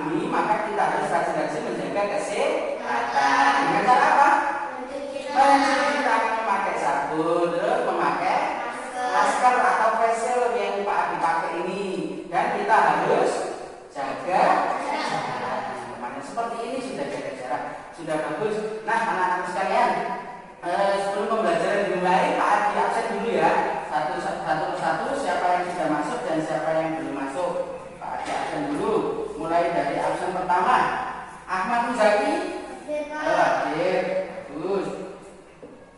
ini, maka kita harus rajin-rajin menjaga kesehatan. Dengan cara apa? Mencuci tangan memakai sabun, terus memakai masker atau face shield yang Pak Adi pakai ini. Dan kita harus jaga jarak. Seperti ini sudah jaga jarak, sudah bagus. Nah, anak-anak sekalian, sebelum pembelajaran dimulai, Pak Adi absen dulu ya. Satu siapa yang sudah masuk dan siapa yang belum masuk. Pak Adi absen dulu. Mulai dari absen pertama. Ahmad Muzaki hadir. Bagus.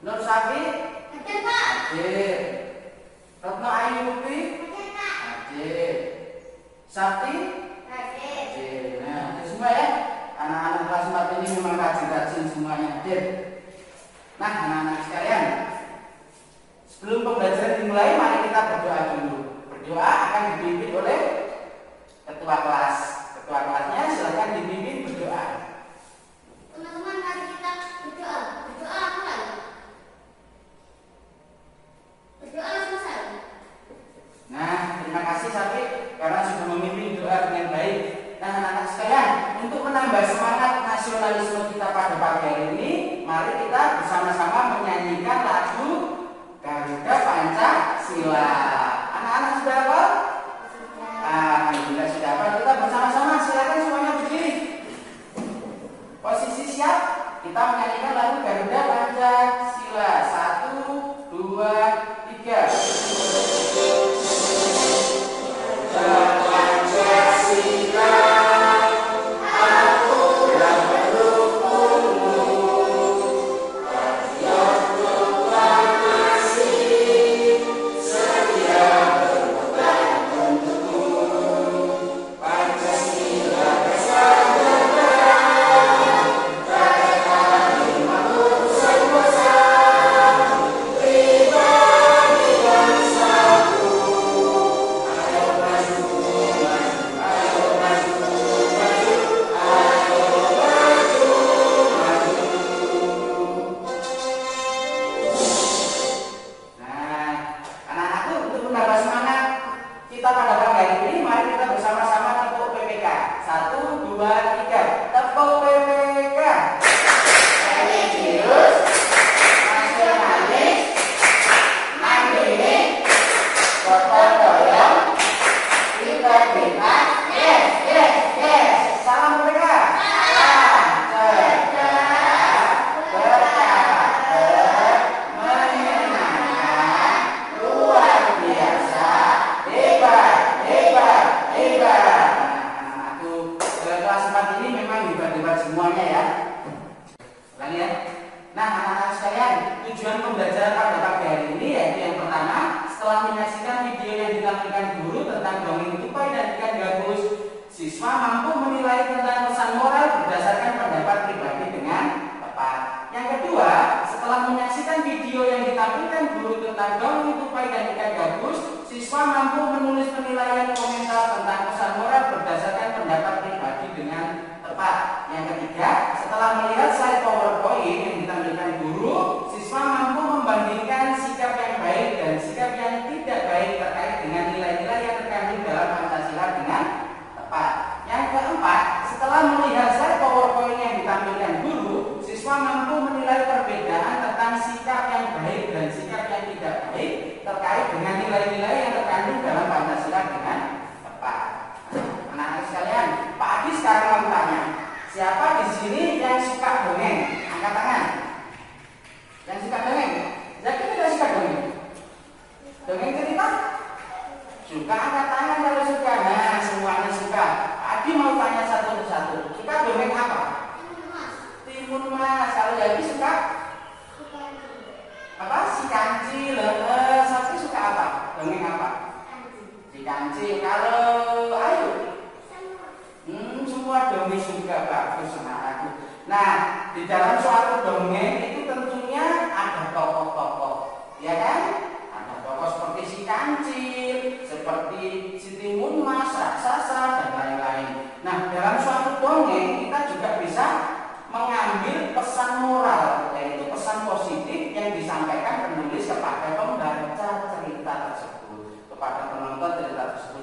Nur Safi hadir Pak. Hadir. Retno Ayubi hadir. Sakti hadir. Nah, hadir semua ya. Anak-anak kelas 4 ini memang rajin-rajin semuanya hadir. Nah, anak-anak sekalian, sebelum pembelajaran dimulai, mari kita berdoa dulu. Berdoa akan dipimpin oleh ketua kelas. Ketua kelasnya silakan dipimpin berdoa. Teman-teman, mari kita berdoa. Berdoa apa lagi? Berdoa selesai. Nah, terima kasih Safi karena sudah memimpin doa dengan baik. Nah, anak-anak sekalian, untuk menambah semangat nasionalisme kita pada pagi hari ini, mari kita bersama-sama menyanyikan lagu Garuda Pancasila. Anak-anak sudah apa? Alhamdulillah sudah apa? Kita bersama-sama silakan semuanya berdiri. Posisi siap. Kita menyanyikan lagu Garuda Pancasila. 1, 2, 3. Pancasila.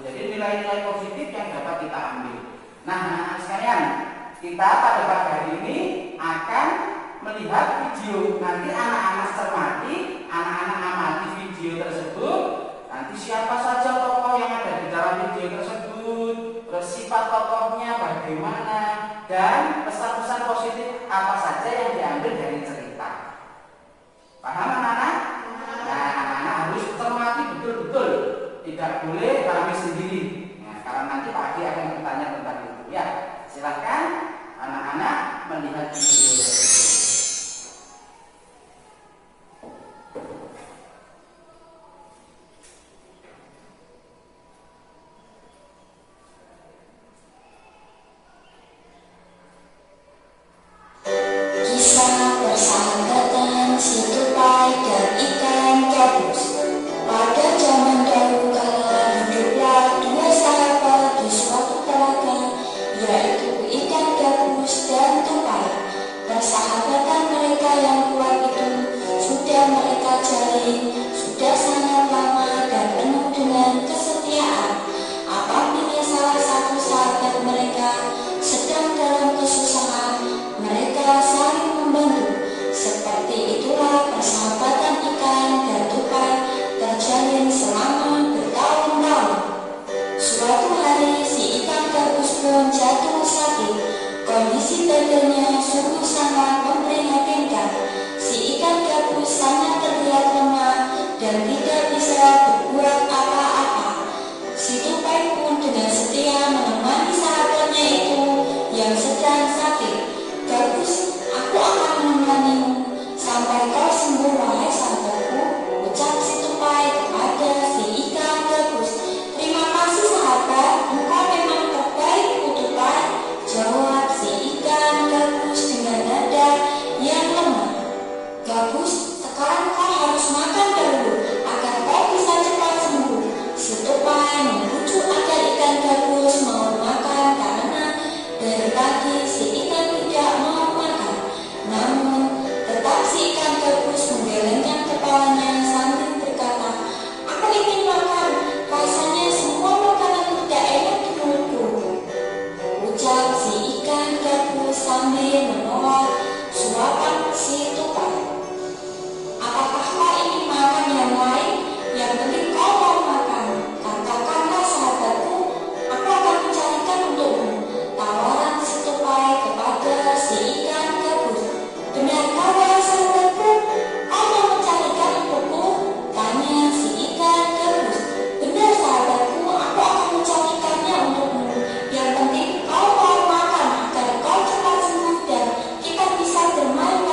Jadi nilai-nilai positif yang dapat kita ambil. Nah, sekarang kita pada pagi hari ini akan melihat video. Nanti anak-anak cermati, anak-anak amati video tersebut. Nanti siapa saja tokoh yang ada di dalam video tersebut, terus sifat tokohnya bagaimana, dan pesan-pesan positif apa saja yang diambil dari cerita. Paham anak-anak? Nah, anak-anak harus cermati betul-betul, tidak boleh rame sendiri. Nah, karena nanti Pak Adi akan bertanya tentang itu. Ya, silakan anak-anak melihat video tersebut. Yang penting kau mau makan agar kau cepat sembuh dan kita bisa bermain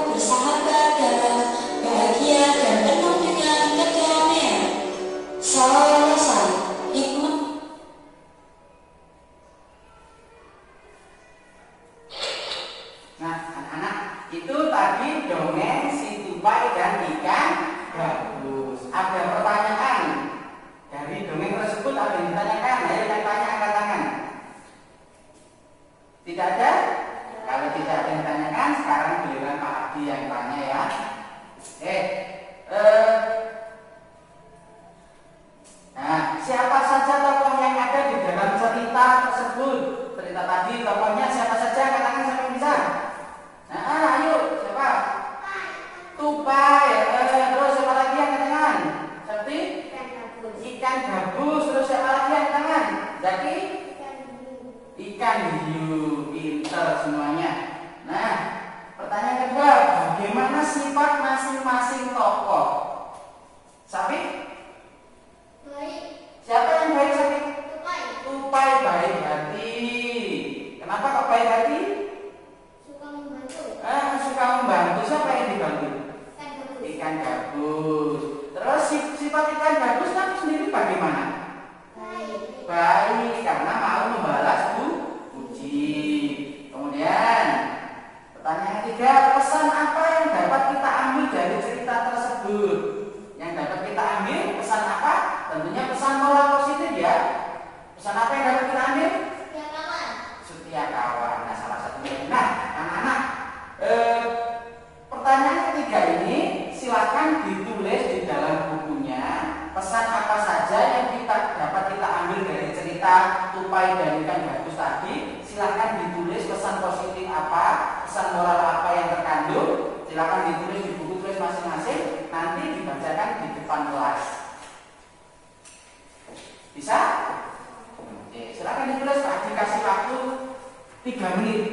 bersahabat dalam bahagia dan penuh dengan kedamaian. Selesai. Hikmah. Nah, anak-anak, itu tadi dongeng si tupai dan ikan gabus. Ada pertanyaan dari dongeng tersebut, ada yang ditanyakan? Ayo yang tanya angkat tangan. Tidak ada? Kalau tidak ada yang ditanyakan, sekarang giliran Pak Adi yang tanya ya. Nah, siapa saja tokoh yang ada di dalam cerita tersebut? Cerita tadi tokohnya siapa saja? Katakan siapa yang bisa. Nah, ayo siapa? Tupai. Terus siapa lagi yang tangan? Seperti ikan gabus. Terus siapa lagi yang tangan? Zaki? Ikan hiu. Pinter semuanya. Nah, pertanyaan kedua, bagaimana sifat masing-masing tokoh? Sapi? Baik. Siapa yang baik, Sapi? Tupai. Tupai baik hati. Kenapa kok baik hati? Suka membantu. Suka membantu. Siapa yang dibantu? Ikan gabus. Ikan gabus. Terus sifat ikan gabus kan sendiri bagaimana? Baik. Baik, karena mau membalas puji. Kemudian pertanyaan ketiga, pesan apa yang dapat kita ambil dari cerita tersebut? Yang dapat kita ambil pesan apa? Tentunya pesan moral positif ya. Pesan apa yang dapat kita ambil? Setia kawan. Setia kawan. Nah, salah satunya. Nah, anak-anak, pertanyaan ketiga ini silakan ditulis di dalam bukunya. Pesan apa saja yang dapat kita ambil dari cerita tupai dan ikan gabus tadi? Silakan ditulis pesan positif apa, pesan moral apa yang terkandung. Silakan ditulis di buku tulis masing-masing. Nanti dibacakan di depan kelas. Bisa? Oke, silakan ditulis. Pak Adi kasih waktu 3 menit.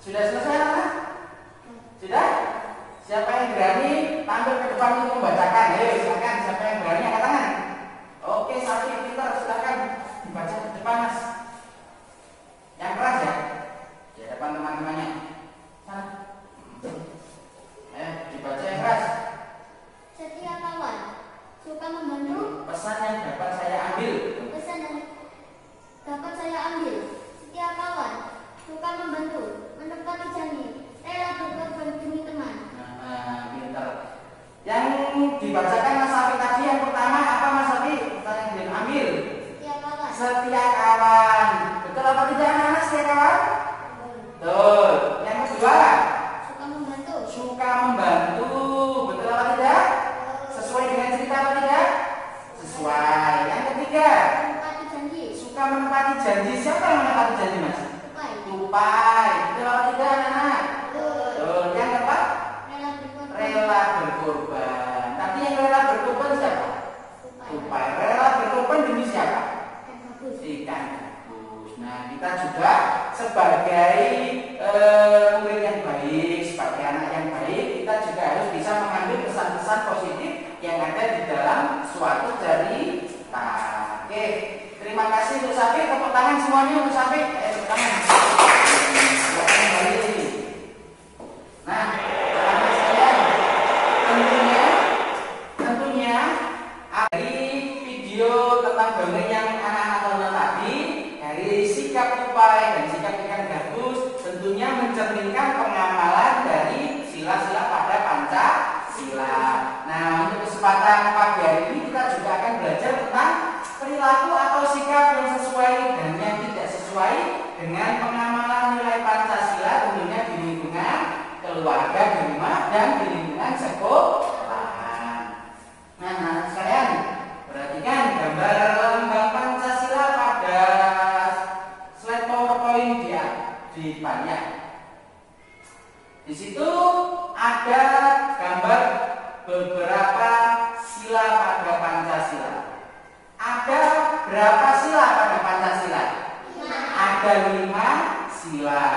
Sudah selesai, anak? Sudah? Siapa yang berani tampil ke depan untuk membacakan? Ayo, silakan. Siapa yang berani angkat tangan? Oke, Sapi pintar, silakan dibaca ke depan, Mas. Yang keras ya? Di depan teman-temannya. Sana. Dibaca yang keras. Setia kawan. Suka membantu. Pesan yang dapat saya ambil. Pesan yang dapat saya ambil. Setia kawan. Suka membantu. Menepati janji. Rela berkorban demi teman. Pintar. Yang dibacakan Mas Safi tadi yang pertama apa, Mas Safi? Pertanyaan yang ambil. Setia kawan. Setia kawan. Betul apa tidak, anak? Setia kawan? Betul. Yang kedua, Suka membantu. suka membantu. Betul apa tidak? Sesuai dengan cerita apa tidak? Sesuai. Yang ketiga, Menepati janji. suka menepati janji. Siapa yang menepati janji, Mas? Tupai. Tupai. Betul apa tidak, anak? Betul. Betul. Yang keempat, Rela berkorban. rela berkorban. Tapi yang rela berkorban siapa? Tupai. Tupai. Rela berkorban demi siapa? Ikan gabus. Ikan gabus. Nah, kita juga sebagai murid yang baik, sebagai anak yang baik, kita juga harus bisa mengambil pesan-pesan positif yang ada di dalam suatu cerita. Oke, terima kasih untuk Safi. Tepuk tangan semuanya untuk Safi. Tepuk tangan. Silakan kembali. Nah, anak saya tentunya dari video tentang dongeng yang anak-anak sesuai dengan pengamalan nilai Pancasila tentunya di lingkungan keluarga, di rumah, dan di lingkungan sekolahan. Nah, anak sekalian, perhatikan gambar lambang Pancasila pada slide PowerPoint di depannya. Di situ ada gambar beberapa sila pada Pancasila. Ada berapa sila pada Pancasila? Ada 5 sila.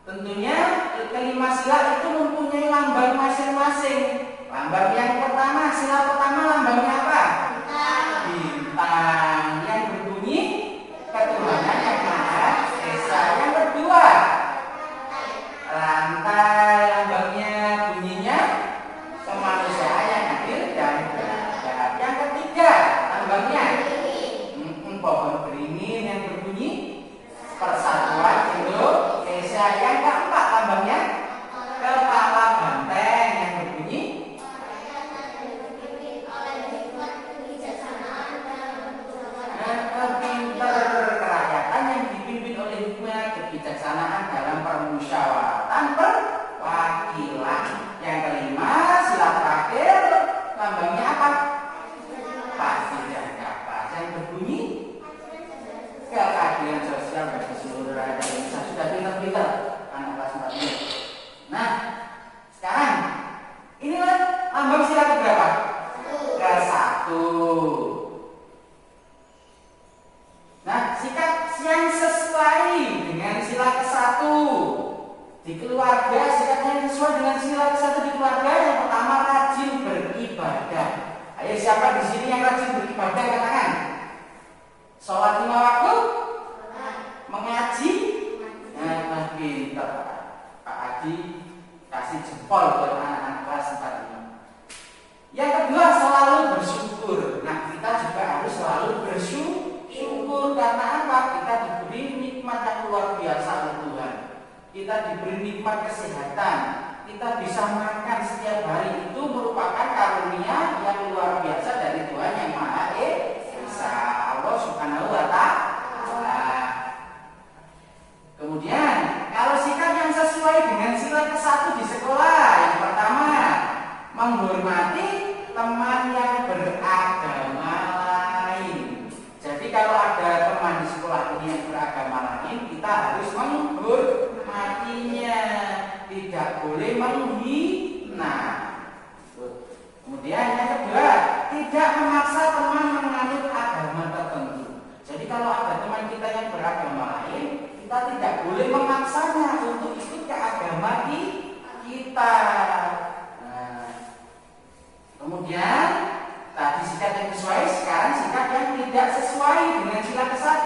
Tentunya kelima sila itu mempunyai lambang masing-masing. Lambang yang pertama, sila pertama lambangnya apa? Bintang yang berbunyi ketuhanan yang Maha Esa. Yang kedua, rantai, lambangnya bunyinya kemanusiaan yang adil dan beradab. Yang ketiga, lambangnya pohon beringin yang berbunyi persatuan Indonesia. Yang keempat, lambangnya kepala banteng yang berbunyi pinter, kerakyatan yang dipimpin oleh hikmah, kebijaksanaan dalam permusyawaratan perwakilan. Yang kelima, sila terakhir, lambangnya apa? Pasti dan kapas yang berbunyi keadilan sosial bagi seluruh rakyat Indonesia. Sudah pinter-pinter anak kelas 4 ini. Nah, sekarang inilah lambang sila keberapa? Ke-1. Nah, sikap yang sesuai dengan sila ke-1 di keluarga, sikapnya yang sesuai dengan sila ke-1 di keluarga. Yang pertama, rajin beribadah. Ayo, siapa di sini yang rajin beribadah? Katakan. Sholat 5 waktu, mengaji. Nah, pinter Pak Adi, kasih jempol buat anak-anak kelas 4 ini. Yang kedua, selalu bersyukur. Nah, kita juga harus selalu bersyukur. Karena apa? Kita diberi nikmat yang luar biasa oleh Tuhan. Kita diberi nikmat kesehatan. Kita bisa makan setiap hari. Itu merupakan karunia yang luar biasa dari Tuhan yang Maha Esa, Allah Subhanahu wa Ta'ala. Kemudian, kalau sikap yang sesuai dengan sila ke-1 di sekolah, yang pertama, menghormati teman yang beragama lain. Jadi kalau ada teman di sekolah ini yang beragama lain, kita harus menghormatinya, tidak boleh menghina. Kemudian yang kedua, tidak memaksa teman menganut agama tertentu. Jadi kalau ada teman kita yang beragama lain, kita tidak boleh memaksanya untuk ikut ke agama kita. Kemudian tadi sikap yang sesuai, sekarang sikap yang tidak sesuai dengan sila ke-1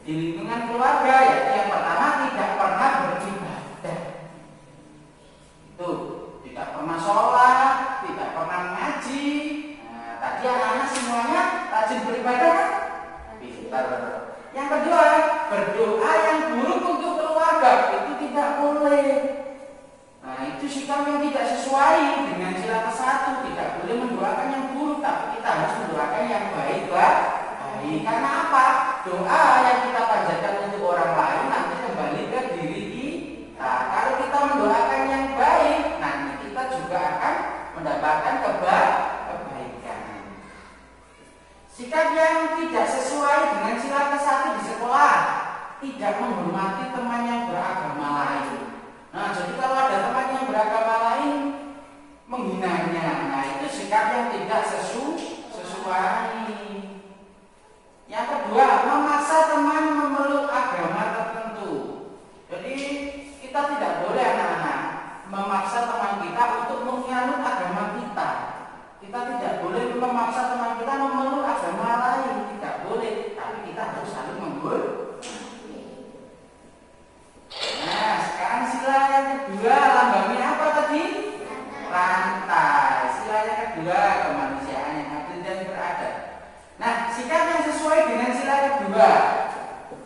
di lingkungan keluarga, yaitu yang pertama, tidak pernah beribadah. Itu tidak pernah sholat, tidak pernah mengaji. Nah, tadi anak-anak semuanya rajin beribadah kan? Pintar. Yang kedua, berdoa yang buruk untuk keluarga itu tidak boleh. Nah, itu sikap yang tidak sesuai dengan sila ke-1. Tidak boleh mendoakan yang buruk, tapi kita harus mendoakan yang baik. Karena apa? Doa yang kita panjatkan untuk orang lain nanti kembali ke diri kita. Kalau kita mendoakan yang baik, nanti kita juga akan mendapatkan kebaikan. Sikap yang tidak sesuai dengan sila ke-1 di sekolah, tidak menghormati teman yang beragama lain. Nah, jadi kalau ada teman yang beragama lain menghinanya, nah itu sikap yang tidak sesuai. Yang kedua, memaksa teman memeluk agama tertentu. Jadi kita tidak boleh anak-anak memaksa teman kita untuk menganut agama kita. Kita tidak boleh memaksa teman kita memeluk agama lain, tidak boleh. Tapi kita harus saling menghormati. Nah, sekarang sila yang kedua, lambangnya apa tadi? Rantai. Sila yang kedua, kemanusiaan yang adil dan beradab. Nah, sikap yang sesuai dengan sila kedua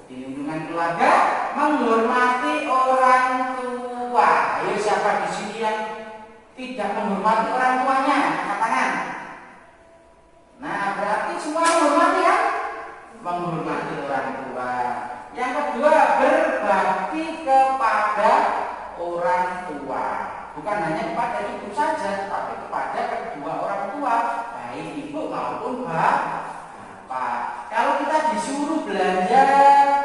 di lingkungan keluarga, menghormati orang tua. Ayo, siapa di sini yang tidak menghormati orang tuanya? Angkat tangan. Nah, berarti semua menghormati ya? Menghormati orang tua. disuruh belanja,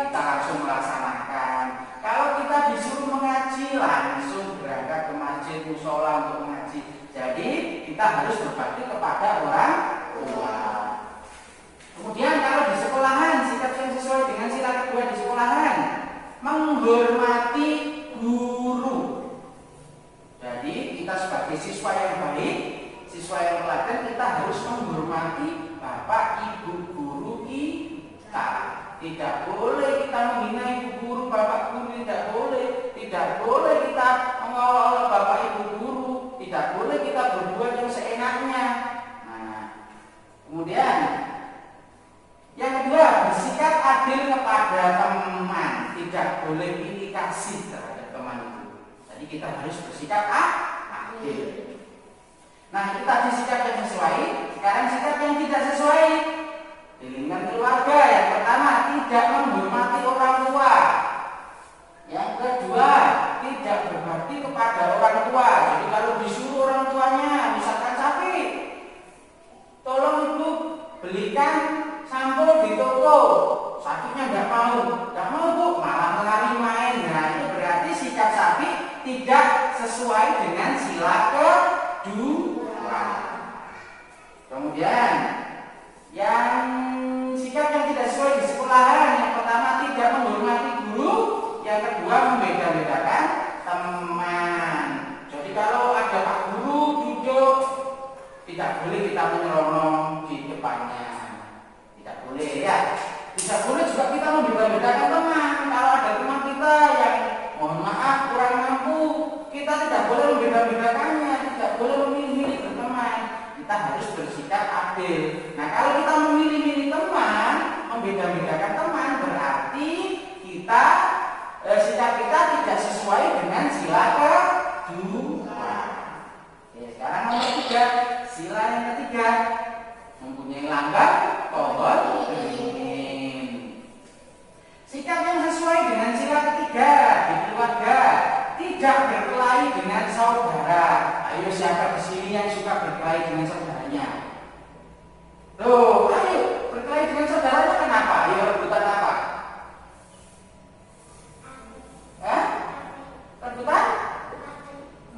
kita langsung melaksanakan. Kalau kita disuruh mengaji, langsung berangkat ke masjid musola untuk mengaji. Jadi kita harus berbakti kepada orang tua. Kemudian kalau di sekolahan, sikap yang sesuai dengan sila kedua di sekolahan, menghormati guru. Jadi kita sebagai siswa yang baik, siswa yang teladan, kita harus menghormati bapak ibu guru kita. Tidak boleh kita menghina ibu guru, bapak guru, tidak boleh. Tidak boleh kita mengolok-olok bapak ibu guru, tidak boleh kita berbuat yang seenaknya. Nah, kemudian yang kedua, bersikap adil kepada teman. Tidak boleh pilih kasih terhadap teman itu. Jadi kita harus bersikap adil. Nah, itu tadi sikap yang sesuai. Sekarang sikap yang tidak sesuai di lingkungan keluarga. Yang pertama, tidak menghormati orang tua. Yang kedua, tidak berbakti kepada orang tua. Jadi kalau disuruh orang tuanya, misalkan sapi, tolong ibu belikan sampo di toko, sapinya nggak mau bu, malah lari main. Nah, itu berarti sikap sapi tidak sesuai dengan sila kedua. Kemudian yang sikap yang tidak sesuai di sekolahan, yang pertama tidak menghormati guru, yang kedua membeda-bedakan teman. Jadi kalau ada pak guru duduk, tidak boleh kita menyelonong di depannya. Tidak boleh ya. Tidak boleh juga kita membeda-bedakan teman. Kalau ada teman kita yang mohon maaf kurang mampu, kita tidak boleh membeda-bedakannya, tidak boleh memilih-milih berteman. Kita harus bersikap adil. Nah, kalau kita memilih-milih teman, membeda-bedakan teman, berarti kita sikap kita tidak sesuai dengan sila kedua. Oke, sekarang nomor 3, sila yang ketiga, mempunyai langgam pohon beringin. Sikap yang sesuai dengan sila ketiga di keluarga, tidak berkelahi dengan saudara. Ayo siapa di sini yang suka berkelahi dengan saudaranya? Loh, ayo berkelahi dengan saudaranya kenapa? Ayo rebutan apa? Rebutan?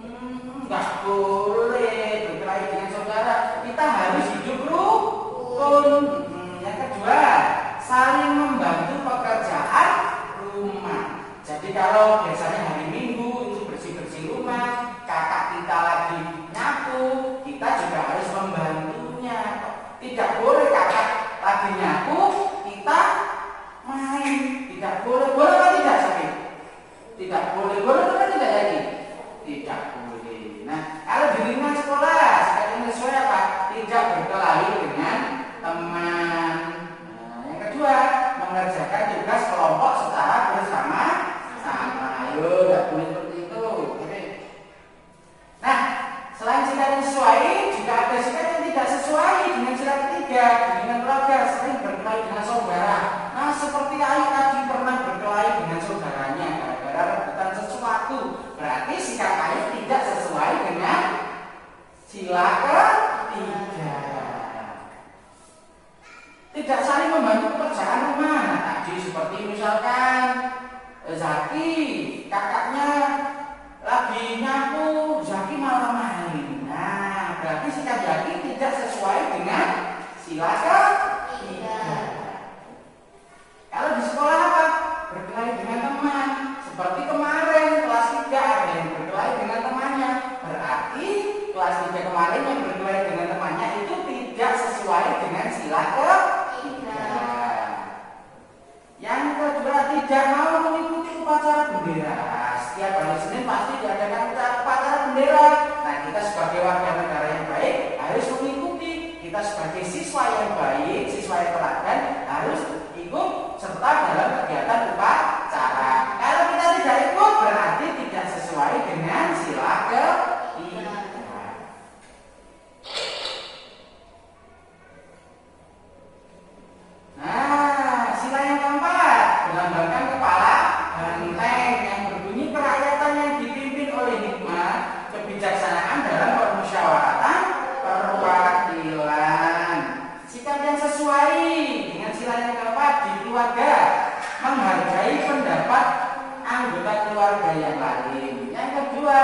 Enggak boleh berkelahi dengan saudara. Kita harus hidup rukun. Yang kedua, saling membantu pekerjaan rumah. Jadi kalau biasanya hari Minggu itu bersih-bersih rumah, kakak kita lagi nyapu, kita juga harus membantunya. Tidak boleh kakak lagi nyapu, kita main. Tidak boleh. Boleh atau tidak, Sapi? Tidak boleh. Boleh atau tidak lagi? Tidak boleh. Nah, kalau di lingkungan sekolah, sikap sesuai apa? Tidak berkelahi dengan teman. Nah, yang kedua, mengerjakan tugas kelompok secara bersama-sama. Ayo, tidak boleh seperti itu. Oke. Nah, selain sikap yang sesuai, juga ada sikap yang tidak sesuai dengan sila ketiga, dengan keluarga, sering berkelahi dengan saudara. Nah, seperti Ayu tadi pernah berkelahi dengan saudaranya gara-gara rebutan sesuatu. Berarti sikap Ayu tidak sesuai dengan sila ketiga. Tidak saling membantu pekerjaan rumah. Nah, tadi seperti misalkan Zaki, kakaknya lagi nyapu, Zaki malah main. Nah, berarti sikap Zaki tidak sesuai dengan sila ketiga. Kalau di sekolah apa? Berkelahi dengan teman. Seperti kemarin kelas 3 ada yang berkelahi dengan temannya. Berarti kelas 3 kemarin yang berkelahi dengan temannya itu tidak sesuai dengan sila ketiga. Yang kedua, tidak mau mengikuti upacara bendera. Setiap hari Senin pasti diadakan upacara bendera. Nah, kita sebagai warga negara yang baik harus mengikuti. Kita sebagai siswa yang baik, siswa yang teladan harus ikut serta dalam kegiatan upacara. Kalau kita tidak ikut, berarti tidak sesuai dengan sila ketiga. Nah, sila yang keempat, melambangkan kepala banteng yang berbunyi kerakyatan yang dipimpin oleh hikmah, kebijaksanaan dalam permusyawaratan perwakilan. Sikap yang sesuai pendapat di keluarga, menghargai pendapat anggota keluarga yang lain. Yang kedua,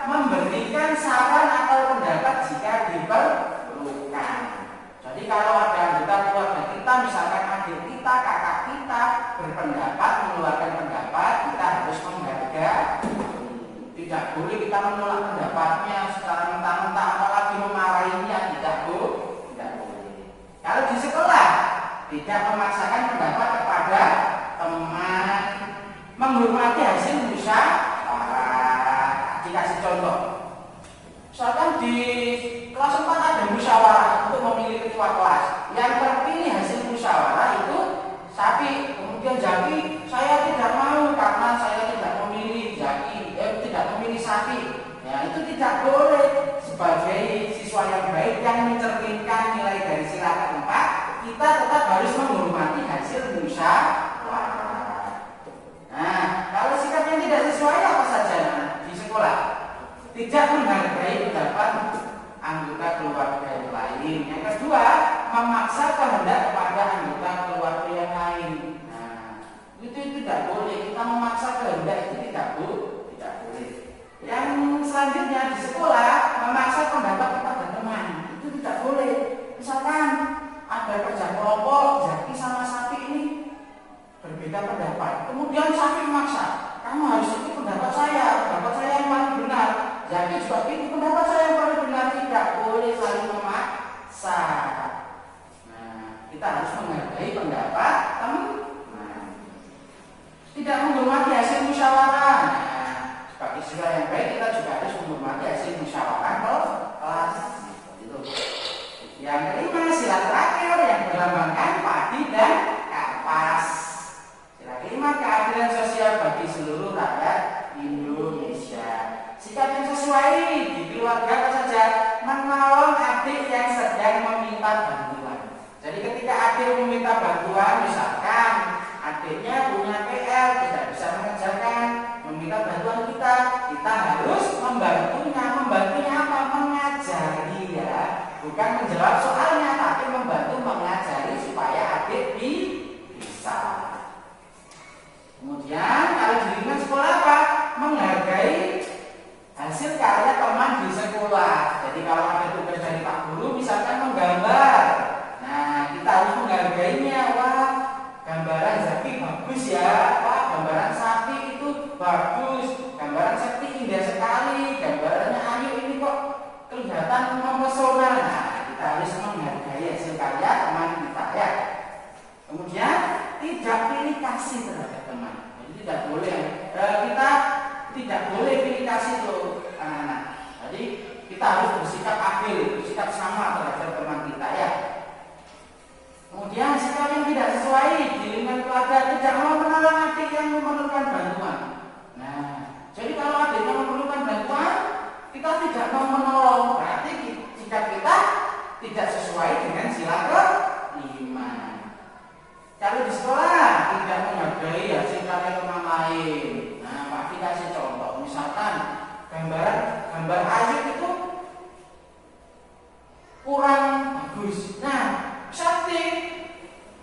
memberikan saran atau pendapat jika diperlukan. Jadi kalau ada anggota keluarga kita, misalkan adik kita, kakak kita berpendapat, mengeluarkan pendapat, kita harus menghargai. Tidak boleh kita menolak pendapatnya secara mentah-mentah, apalagi memarahinya. Tidak boleh. Kalau di sekolah, tidak memaksakan pendapat kepada teman, menghormati hasil musyawarah. Dikasih contoh, misalkan di kelas 4 ada musyawarah untuk memilih ketua kelas. Yang terpilih hasil musyawarah itu Sapi, kemudian Jaki, saya tidak mau karena saya tidak memilih Jaki, tidak memilih Sapi. Ya, itu tidak boleh. Sebagai siswa yang baik yang mencerminkan nilai dari sila keempat, kita tetap harus menghormati hasil musyawarah. Nah, kalau sikap yang tidak sesuai apa saja di sekolah? Tidak menghargai pendapat anggota keluarga yang lain. Yang kedua, memaksa kehendak kepada anggota keluarga yang lain. Nah, itu tidak boleh. Kita memaksa kehendak itu tidak boleh. Yang selanjutnya di sekolah, memaksa pendapat kepada teman. Itu tidak boleh. Misalkan ada kerja kelompok, Jaki sama Sapi ini berbeda pendapat. Kemudian Sapi memaksa, kamu harus ikut pendapat saya yang paling benar. Jaki juga ikut pendapat saya yang paling benar. Tidak boleh saling memaksa. Nah, kita harus menghargai pendapat teman. Tidak menghormati hasil musyawarah. Nah, sebagai siswa yang baik kita juga harus menghormati hasil musyawarah kelas. Itu. Yang kelima, sila terakhir yang berlambangkan padi dan kapas. Sila kelima, keadilan sosial bagi seluruh rakyat Indonesia. Sikap yang sesuai di keluarga apa saja? Menolong adik yang sedang meminta bantuan. Jadi ketika adik meminta bantuan, misalkan adiknya punya PR, tidak bisa mengerjakan, meminta bantuan kita harus membantunya. Membantunya apa? Mengajari ya. Bukan menjawab soalnya, tapi membantu mengajari supaya adik bisa. Kemudian kalau di lingkungan sekolah apa? Menghargai hasil karya teman di sekolah. Jadi kalau ada tugas dari Pak Guru, misalkan menggambar, nah kita harus menghargainya. Wah, gambaran Zaki bagus ya. Wah, gambaran Sapi itu bagus. Gambaran Sakti indah sekali. Gambarannya Ayu ini kok kelihatan mempesona. Nah, kita harus menghargai hasil karya teman kita ya. Kemudian tidak pilih kasih terhadap teman. Jadi tidak boleh kita tidak boleh pilih kasih tuh anak-anak. Jadi kita harus bersikap adil, bersikap sama terhadap teman kita ya. Kemudian sikap yang tidak sesuai di lingkungan keluarga, tidak mau menolong adik yang memerlukan bantuan. Nah, jadi kalau adik yang memerlukan bantuan, kita tidak mau menolong, berarti sikap kita tidak sesuai dengan sila kelima. Kalau di sekolah tidak menghargai hasil karya teman lain. Nah, Pak kasih contoh, misalkan gambar Ayu itu kurang bagus. Nah, Sakti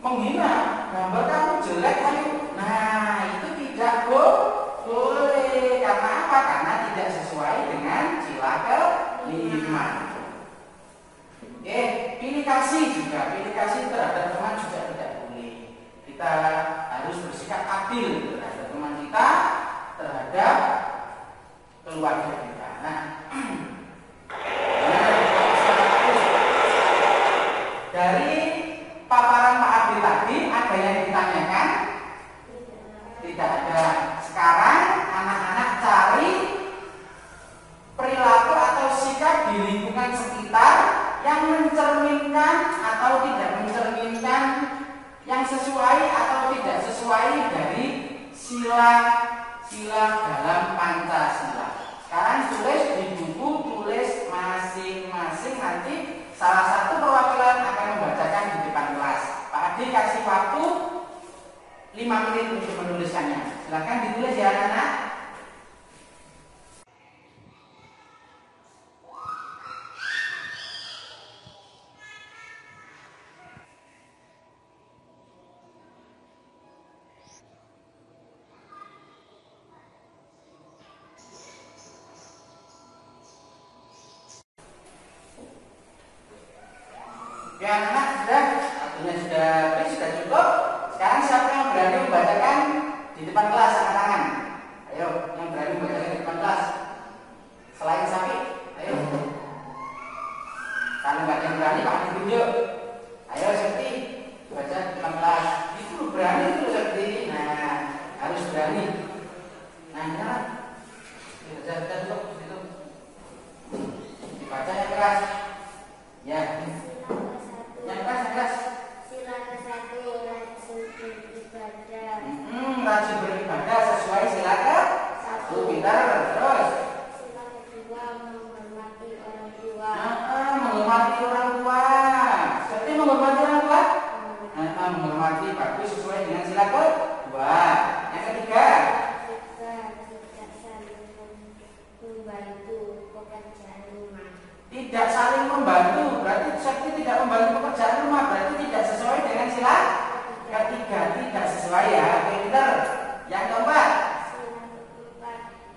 menghina, gambar kamu jelek Ayu. Nah, itu tidak boleh. Karena apa? Karena tidak sesuai dengan sila kelima. Oke, pilih kasih juga. Pilih kasih terhadap teman juga tidak boleh. Kita harus bersikap adil terhadap teman kita, terhadap keluarga kita. Nah, dari paparan Pak Abdi tadi ada yang ditanyakan? Tidak ada. Sekarang anak-anak cari perilaku atau sikap di lingkungan sekitar yang mencerminkan atau tidak mencerminkan, yang sesuai atau tidak sesuai dari sila dalam Pancasila. Sekarang tulis di buku, tulis masing-masing, nanti salah satu perwakilan akan membacakan di depan kelas. Pak Adi kasih waktu 5 menit untuk menuliskannya. Silakan ditulis ya anak-anak. anak-anak sudah waktunya sudah habis, sudah cukup. Sekarang siapa yang berani membacakan di depan kelas, angkat tangan. Ayo, yang berani membacakan di depan kelas. Selain sapi, ayo. Kalau nggak ada yang berani, Pak ditunjuk. Ayo Sakti, baca di depan kelas. Itu berani itu Sakti. Nah, harus berani. Nah, jangan. Baca dulu itu. Dibaca yang keras. Ya. Yang keras. Sila ke-1, rajin beribadah. Rajin beribadah sesuai sila ke-1. Pintar. Terus. Sila ke-2, menghormati orang tua. Menghormati orang tua. Seperti menghormati orang tua. Menghormati bagus sesuai dengan sila ke-2. Yang ketiga. Tidak saling membantu pekerjaan rumah. Tidak saling membantu, berarti Sakti tidak membantu pekerjaan rumah, berarti tidak sesuai dengan sila ketiga, tidak sesuai ya. Oke, pintar. Yang keempat. Sila ke-4,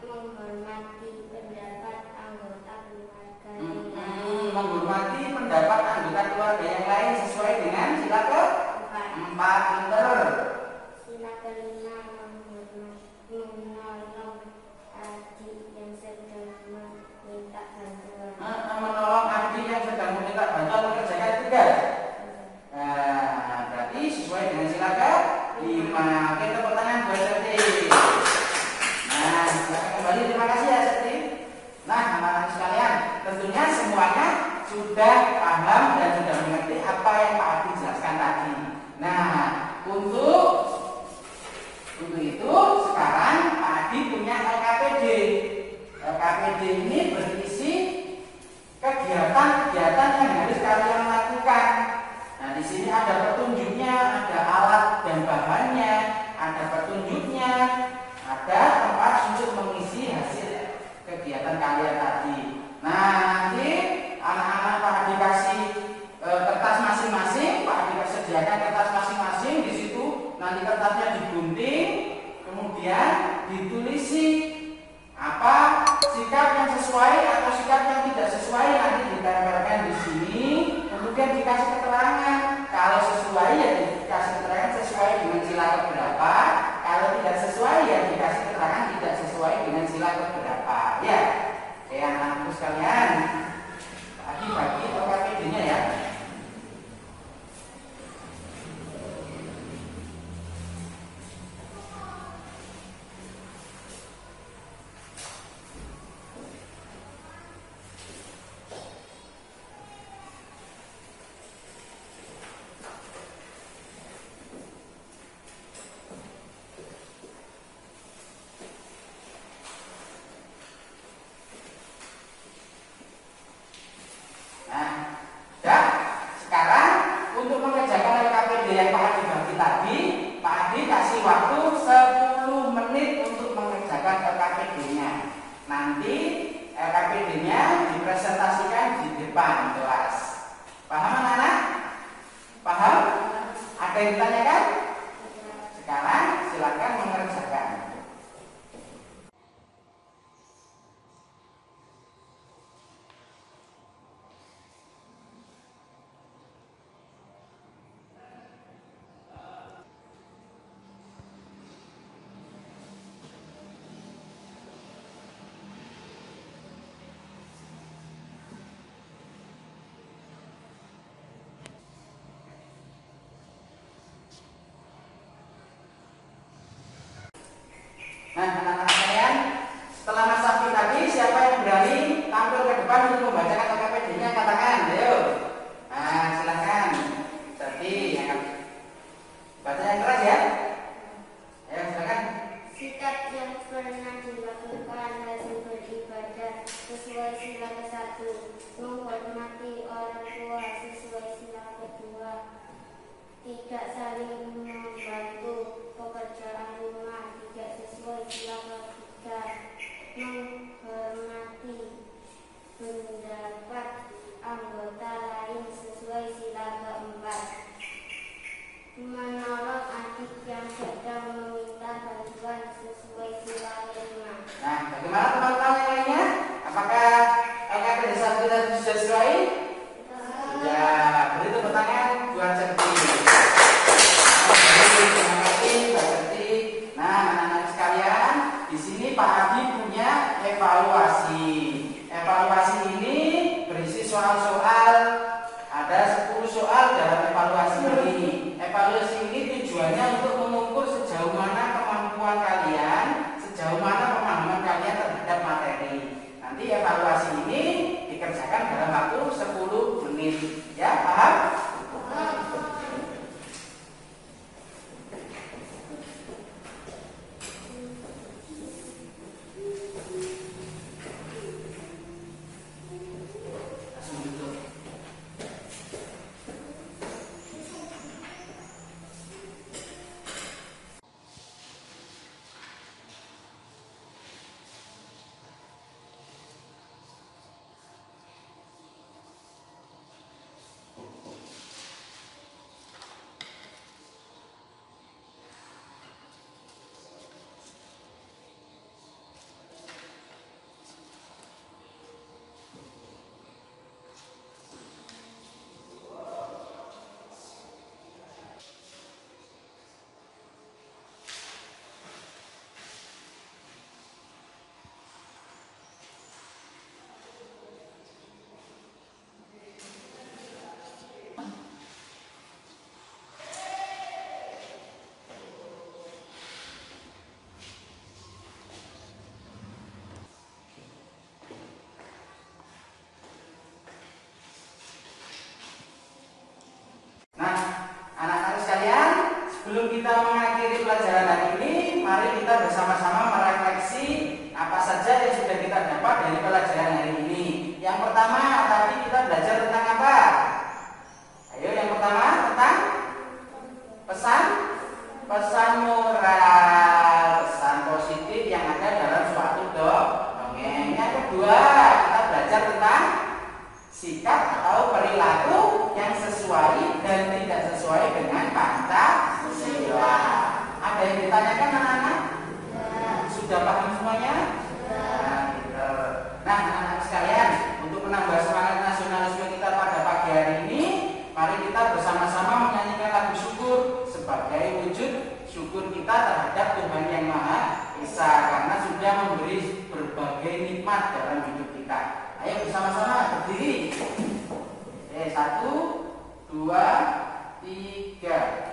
menghormati pendapat anggota keluarga. Menghormati pendapat anggota keluarga yang lain sesuai dengan sila ke-4. Pintar. Sila ke-5, menolong adik yang sedang meminta bantuan. Menolong adik yang sedang meminta bantuan mengerjakan tugas. Nah, berarti sesuai dengan sila ke-5. Oke, tepuk tangan buat Sakti. Nah, silakan kembali. Terima kasih ya Sakti. Nah, anak-anak sekalian, tentunya semuanya sudah paham dan sudah mengerti apa yang Pak Adi jelaskan tadi. Nah, untuk itu sekarang Pak Adi punya LKPD. LKPD ini berisi kegiatan-kegiatan yang harus kalian lakukan. Nah, di sini ada petunjuknya, ada alat dan bahannya, ada petunjuknya, ada tempat untuk mengisi hasil kegiatan kalian tadi. Nah, nanti anak-anak Pak Adi kasih kertas masing-masing, Pak Adi sediakan kertas masing-masing. Di situ nanti kertasnya digunting, kemudian ditulisi apa sikap yang sesuai atau sikap yang tidak sesuai, nanti ditempelkan di sini, kemudian dikasih keterangan. Kalau sesuai ya dikasih keterangan sesuai dengan sila keberapa, kalau tidak sesuai ya dikasih keterangan tidak sesuai dengan sila keberapa. Ya, anak-anakku sekalian, bagi LKPD-nya ya. Nanti LKPD-nya dipresentasikan di depan kelas. Paham anak-anak? Paham? Ada yang ditanyakan? Sekarang silakan mengerjakan. Nah, anak-anak sekalian, setelah Mas Safi tadi, siapa yang berani tampil ke depan untuk membacakan LKPD-nya? Angkat tangan, ayo. Nah, silakan. Jadi, baca yang keras ya. Ayo, silakan. Sikap yang pernah dilakukan hasil beribadah sesuai sila ke-1, menghormati orang tua sesuai sila ke-2, tidak saling membantu pekerjaan rumah, tidak sesuai sila ke-3, menghormati pendapat anggota lain sesuai sila ke-4, menolong adik yang sedang meminta bantuan sesuai sila ke-5. Nah, bagaimana teman-teman yang lainnya? Apakah LKPD 1 sudah sesuai? Sudah. Beri tepuk tangan sebelum kita mengakhiri pelajaran hari ini, mari kita bersama-sama merefleksi apa saja yang sudah kita dapat dari pelajaran hari ini. Yang pertama, tadi kita belajar tentang apa? Ayo, yang pertama tentang pesan moral, pesan positif yang ada dalam suatu dongeng. Yang kedua, kita belajar tentang sikap atau perilaku yang sesuai dan tidak sesuai dengan Pancasila. Ada yang ditanyakan anak-anak? Sudah paham semuanya? Nah, anak-anak sekalian, untuk menambah semangat nasionalisme kita pada pagi hari ini, mari kita bersama-sama menyanyikan lagu syukur sebagai wujud syukur kita terhadap Tuhan Yang Maha Esa, karena sudah memberi berbagai nikmat dalam hidup kita. Ayo bersama-sama berdiri. 1, 2, 3.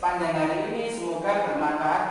Sepanjang hari ini semoga bermanfaat